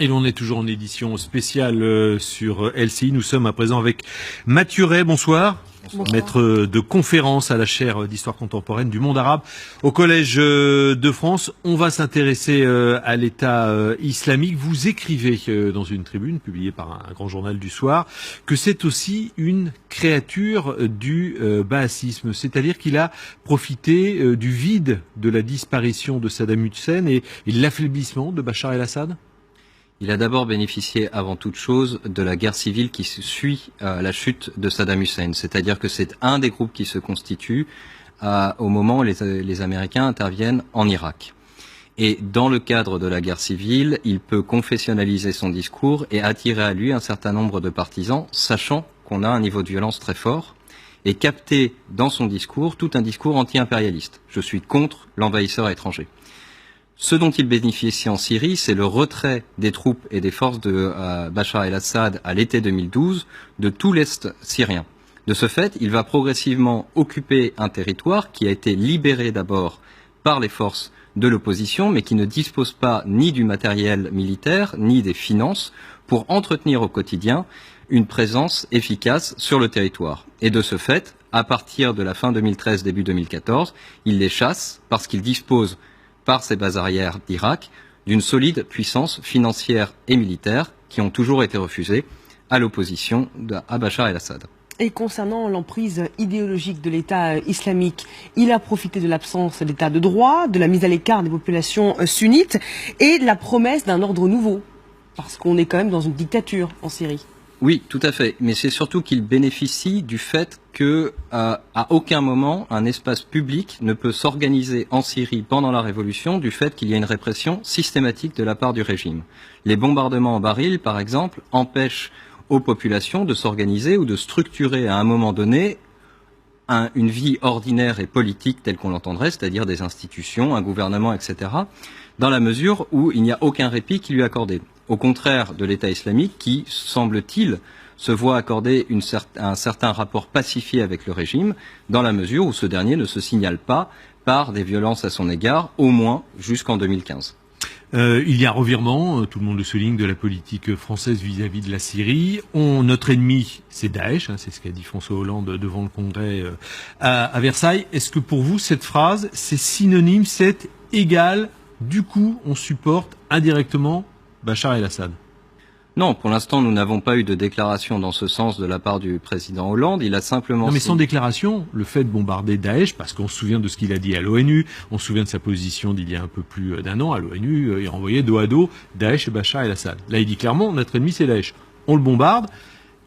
Et l'on est toujours en édition spéciale sur LCI. Nous sommes à présent avec Mathieu Ray, bonsoir. Bonsoir. Maître de conférence à la chaire d'histoire contemporaine du monde arabe au Collège de France. On va s'intéresser à l'État islamique. Vous écrivez dans une tribune publiée par un grand journal du soir que c'est aussi une créature du baasisme, c'est-à-dire qu'il a profité du vide de la disparition de Saddam Hussein et l'affaiblissement de Bachar el-Assad. Il a d'abord bénéficié, avant toute chose, de la guerre civile qui suit la chute de Saddam Hussein. C'est-à-dire que c'est un des groupes qui se constitue au moment où les Américains interviennent en Irak. Et dans le cadre de la guerre civile, il peut confessionnaliser son discours et attirer à lui un certain nombre de partisans, sachant qu'on a un niveau de violence très fort, et capter dans son discours tout un discours anti-impérialiste. Je suis contre l'envahisseur étranger. Ce dont il bénéficie en Syrie, c'est le retrait des troupes et des forces de Bachar el-Assad à l'été 2012 de tout l'Est syrien. De ce fait, il va progressivement occuper un territoire qui a été libéré d'abord par les forces de l'opposition, mais qui ne dispose pas ni du matériel militaire, ni des finances pour entretenir au quotidien une présence efficace sur le territoire. Et de ce fait, à partir de la fin 2013, début 2014, il les chasse parce qu'il dispose par ses bases arrières d'Irak, d'une solide puissance financière et militaire qui ont toujours été refusées à l'opposition à Bachar el-Assad. Et concernant l'emprise idéologique de l'État islamique, il a profité de l'absence d'état de droit, de la mise à l'écart des populations sunnites et de la promesse d'un ordre nouveau, parce qu'on est quand même dans une dictature en Syrie. Oui, tout à fait. Mais c'est surtout qu'il bénéficie du fait que, à aucun moment, un espace public ne peut s'organiser en Syrie pendant la révolution du fait qu'il y a une répression systématique de la part du régime. Les bombardements en baril, par exemple, empêchent aux populations de s'organiser ou de structurer à un moment donné une vie ordinaire et politique telle qu'on l'entendrait, c'est-à-dire des institutions, un gouvernement, etc., dans la mesure où il n'y a aucun répit qui lui est accordé. Au contraire de l'État islamique qui, semble-t-il, se voit accorder un certain rapport pacifié avec le régime, dans la mesure où ce dernier ne se signale pas par des violences à son égard, au moins jusqu'en 2015. Il y a un revirement, tout le monde le souligne, de la politique française vis-à-vis de la Syrie. Notre ennemi, c'est Daesh, c'est ce qu'a dit François Hollande devant le Congrès à Versailles. Est-ce que pour vous, cette phrase, c'est synonyme, c'est égal, du coup, on supporte indirectement Bachar el-Assad? Non, pour l'instant, nous n'avons pas eu de déclaration dans ce sens de la part du président Hollande. Il a simplement... Non, mais sans déclaration, le fait de bombarder Daesh, parce qu'on se souvient de ce qu'il a dit à l'ONU, on se souvient de sa position d'il y a un peu plus d'un an à l'ONU, il renvoyait dos à dos Daesh et Bachar el-Assad. Là, il dit clairement, notre ennemi, c'est Daesh. On le bombarde.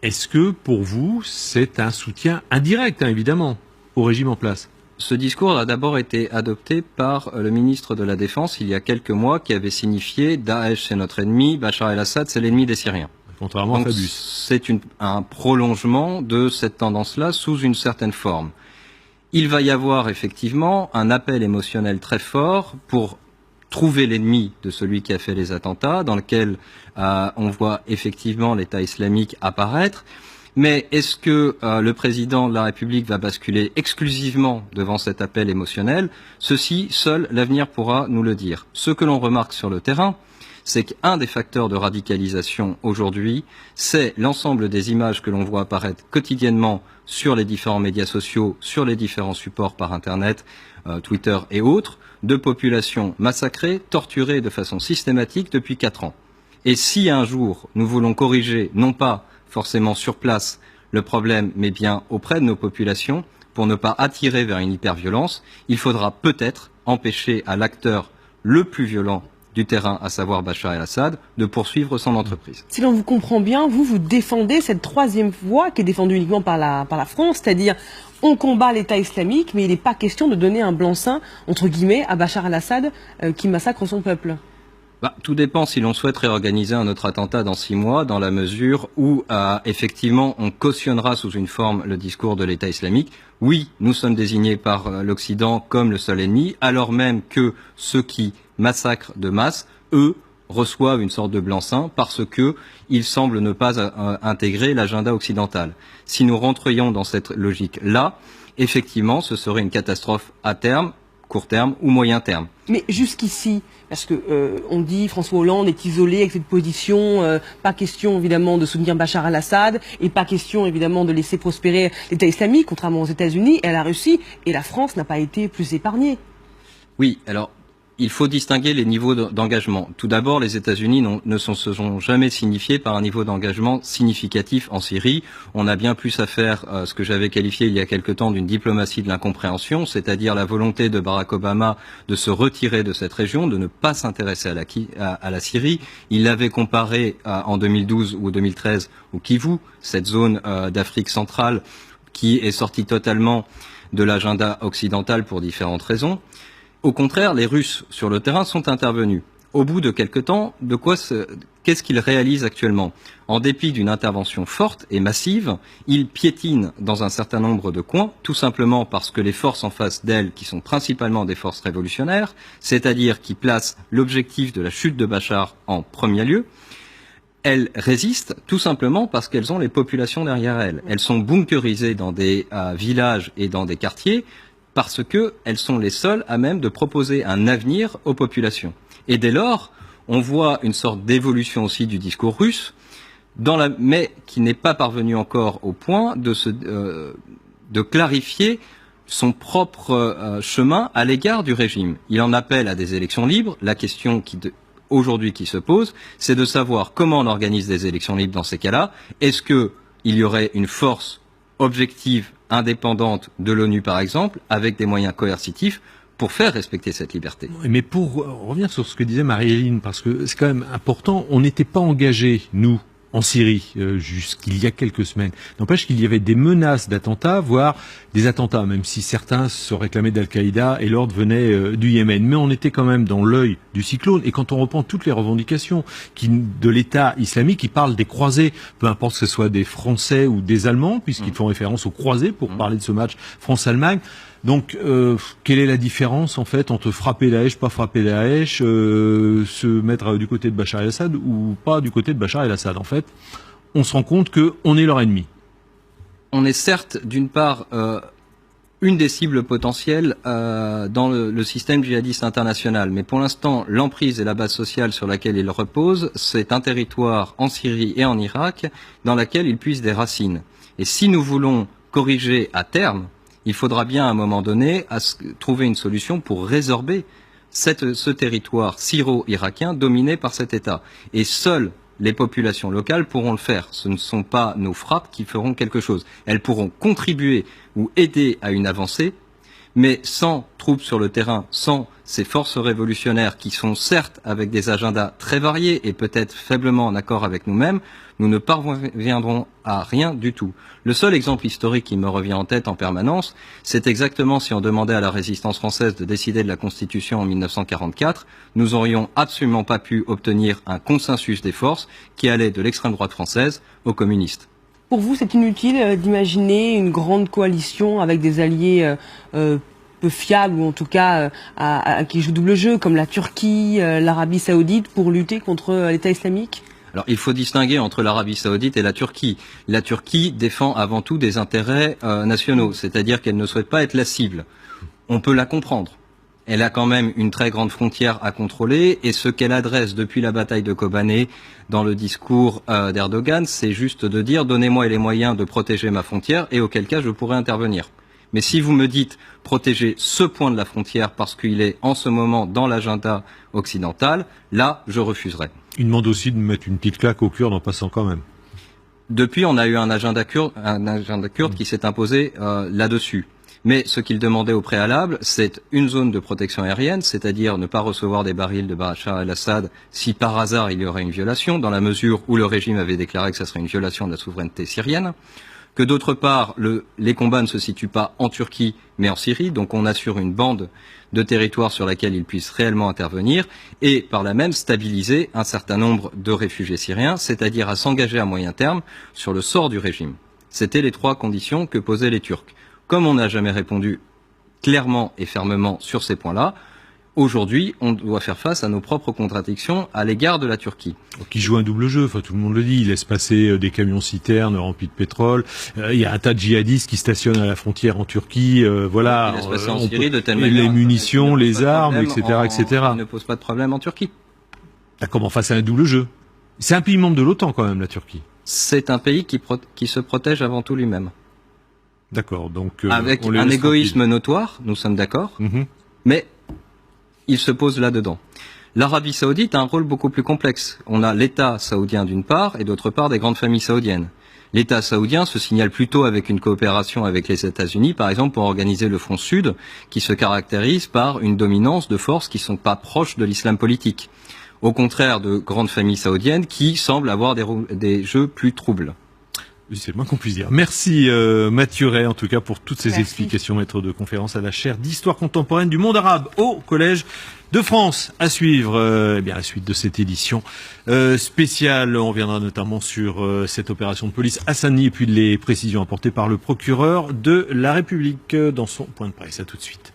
Est-ce que, pour vous, c'est un soutien indirect, évidemment, au régime en place? Ce discours a d'abord été adopté par le ministre de la Défense il y a quelques mois qui avait signifié « Daesh c'est notre ennemi, Bachar el-Assad c'est l'ennemi des Syriens ». Contrairement à Fabius. C'est un prolongement de cette tendance-là sous une certaine forme. Il va y avoir effectivement un appel émotionnel très fort pour trouver l'ennemi de celui qui a fait les attentats, dans lequel on voit effectivement l'État islamique apparaître. Mais est-ce que le président de la République va basculer exclusivement devant cet appel émotionnel? Ceci, seul l'avenir pourra nous le dire. Ce que l'on remarque sur le terrain, c'est qu'un des facteurs de radicalisation aujourd'hui, c'est l'ensemble des images que l'on voit apparaître quotidiennement sur les différents médias sociaux, sur les différents supports par Internet, Twitter et autres, de populations massacrées, torturées de façon systématique depuis 4 ans. Et si un jour nous voulons corriger, non pas forcément sur place le problème, mais bien auprès de nos populations, pour ne pas attirer vers une hyperviolence, il faudra peut-être empêcher à l'acteur le plus violent du terrain, à savoir Bachar el-Assad, de poursuivre son entreprise. Si l'on vous comprend bien, vous défendez cette troisième voie qui est défendue uniquement par la France, c'est-à-dire on combat l'État islamique, mais il n'est pas question de donner un blanc-seing, entre guillemets, à Bachar el-Assad qui massacre son peuple. Tout dépend si l'on souhaite réorganiser un autre attentat dans 6 mois, dans la mesure où, effectivement, on cautionnera sous une forme le discours de l'État islamique. Oui, nous sommes désignés par l'Occident comme le seul ennemi, alors même que ceux qui massacrent de masse, eux, reçoivent une sorte de blanc-seing parce que ils semblent ne pas intégrer l'agenda occidental. Si nous rentrions dans cette logique-là, effectivement, ce serait une catastrophe à terme, court terme ou moyen terme. Mais jusqu'ici, parce que on dit François Hollande est isolé avec cette position, pas question évidemment de soutenir Bachar al-Assad et pas question évidemment de laisser prospérer l'État islamique, contrairement aux États-Unis et à la Russie, et la France n'a pas été plus épargnée. Oui, alors il faut distinguer les niveaux d'engagement. Tout d'abord, les États-Unis ne se sont jamais signifiés par un niveau d'engagement significatif en Syrie. On a bien plus à faire ce que j'avais qualifié il y a quelque temps d'une diplomatie de l'incompréhension, c'est-à-dire la volonté de Barack Obama de se retirer de cette région, de ne pas s'intéresser à la Syrie. Il l'avait comparé en 2012 ou 2013 au Kivu, cette zone d'Afrique centrale qui est sortie totalement de l'agenda occidental pour différentes raisons. Au contraire, les Russes sur le terrain sont intervenus. Au bout de quelque temps, qu'est-ce qu'ils réalisent actuellement? En dépit d'une intervention forte et massive, ils piétinent dans un certain nombre de coins, tout simplement parce que les forces en face d'elles, qui sont principalement des forces révolutionnaires, c'est-à-dire qui placent l'objectif de la chute de Bachar en premier lieu, elles résistent tout simplement parce qu'elles ont les populations derrière elles. Elles sont bunkerisées dans des villages et dans des quartiers, parce qu'elles sont les seules à même de proposer un avenir aux populations. Et dès lors, on voit une sorte d'évolution aussi du discours russe, mais qui n'est pas parvenu encore au point de clarifier son propre chemin à l'égard du régime. Il en appelle à des élections libres. La question aujourd'hui qui se pose, c'est de savoir comment on organise des élections libres dans ces cas-là. Est-ce qu'il y aurait une force objective, indépendante de l'ONU par exemple, avec des moyens coercitifs pour faire respecter cette liberté. Mais pour revenir sur ce que disait Marie-Hélène, parce que c'est quand même important, on n'était pas engagés, nous, en Syrie, jusqu'il y a quelques semaines. N'empêche qu'il y avait des menaces d'attentats, voire des attentats, même si certains se réclamaient d'Al-Qaïda et l'ordre venait du Yémen. Mais on était quand même dans l'œil du cyclone. Et quand on reprend toutes les revendications de l'État islamique, qui parlent des croisés, peu importe que ce soit des Français ou des Allemands, puisqu'ils font référence aux croisés pour parler de ce match France-Allemagne. Donc, quelle est la différence en fait entre frapper Daesh, pas frapper Daesh, se mettre du côté de Bachar el-Assad ou pas du côté de Bachar el-Assad? En fait, on se rend compte qu'on est leur ennemi. On est certes, d'une part, une des cibles potentielles dans le système djihadiste international. Mais pour l'instant, l'emprise et la base sociale sur laquelle il repose, c'est un territoire en Syrie et en Irak dans laquelle il puise des racines. Et si nous voulons corriger à terme, il faudra bien à un moment donné trouver une solution pour résorber ce territoire syro-irakien dominé par cet État. Et seules les populations locales pourront le faire. Ce ne sont pas nos frappes qui feront quelque chose. Elles pourront contribuer ou aider à une avancée, mais sans troupes sur le terrain, sans ces forces révolutionnaires qui sont certes avec des agendas très variés et peut-être faiblement en accord avec nous-mêmes, nous ne parviendrons à rien du tout. Le seul exemple historique qui me revient en tête en permanence, c'est exactement si on demandait à la résistance française de décider de la Constitution en 1944, nous aurions absolument pas pu obtenir un consensus des forces qui allait de l'extrême droite française aux communistes. Pour vous, c'est inutile d'imaginer une grande coalition avec des alliés peu fiables, ou en tout cas qui jouent double jeu, comme la Turquie, l'Arabie Saoudite, pour lutter contre l'État islamique? Alors, il faut distinguer entre l'Arabie Saoudite et la Turquie. La Turquie défend avant tout des intérêts nationaux, c'est-à-dire qu'elle ne souhaite pas être la cible. On peut la comprendre. Elle a quand même une très grande frontière à contrôler, et ce qu'elle adresse depuis la bataille de Kobané dans le discours d'Erdogan, c'est juste de dire « donnez-moi les moyens de protéger ma frontière, et auquel cas je pourrai intervenir ». Mais si vous me dites protéger ce point de la frontière parce qu'il est en ce moment dans l'agenda occidental, là, je refuserai. Il demande aussi de mettre une petite claque aux Kurdes en passant quand même. Depuis, on a eu un agenda kurde qui s'est imposé là-dessus. Mais ce qu'il demandait au préalable, c'est une zone de protection aérienne, c'est-à-dire ne pas recevoir des barils de Bachar el-Assad si par hasard il y aurait une violation, dans la mesure où le régime avait déclaré que ça serait une violation de la souveraineté syrienne. Que d'autre part, les combats ne se situent pas en Turquie, mais en Syrie, donc on assure une bande de territoire sur laquelle ils puissent réellement intervenir, et par là même stabiliser un certain nombre de réfugiés syriens, c'est-à-dire à s'engager à moyen terme sur le sort du régime. C'était les trois conditions que posaient les Turcs. Comme on n'a jamais répondu clairement et fermement sur ces points-là, aujourd'hui, on doit faire face à nos propres contradictions à l'égard de la Turquie. Qui joue un double jeu, enfin tout le monde le dit, il laisse passer des camions-citernes remplis de pétrole, il y a un tas de djihadistes qui stationnent à la frontière en Turquie, voilà, Il laisse passer en Syrie de telle manière, les munitions, les armes, etc., etc. Il ne pose pas de problème en Turquie. D'accord, enfin c'est un double jeu. C'est un pays membre de l'OTAN quand même, la Turquie. C'est un pays qui se protège avant tout lui-même. D'accord, donc... Avec un égoïsme notoire, nous sommes d'accord, mais il se pose là-dedans. L'Arabie Saoudite a un rôle beaucoup plus complexe. On a l'État saoudien d'une part, et d'autre part des grandes familles saoudiennes. L'État saoudien se signale plutôt avec une coopération avec les États-Unis, par exemple pour organiser le Front Sud, qui se caractérise par une dominance de forces qui ne sont pas proches de l'islam politique. Au contraire de grandes familles saoudiennes qui semblent avoir des jeux plus troubles. C'est le moins qu'on puisse dire. Merci Mathieu Ray, en tout cas, pour toutes ces explications, maître de conférence à la chaire d'histoire contemporaine du monde arabe au Collège de France. À suivre eh bien la suite de cette édition spéciale. On reviendra notamment sur cette opération de police à Saint-Denis et puis les précisions apportées par le procureur de la République dans son point de presse. À tout de suite.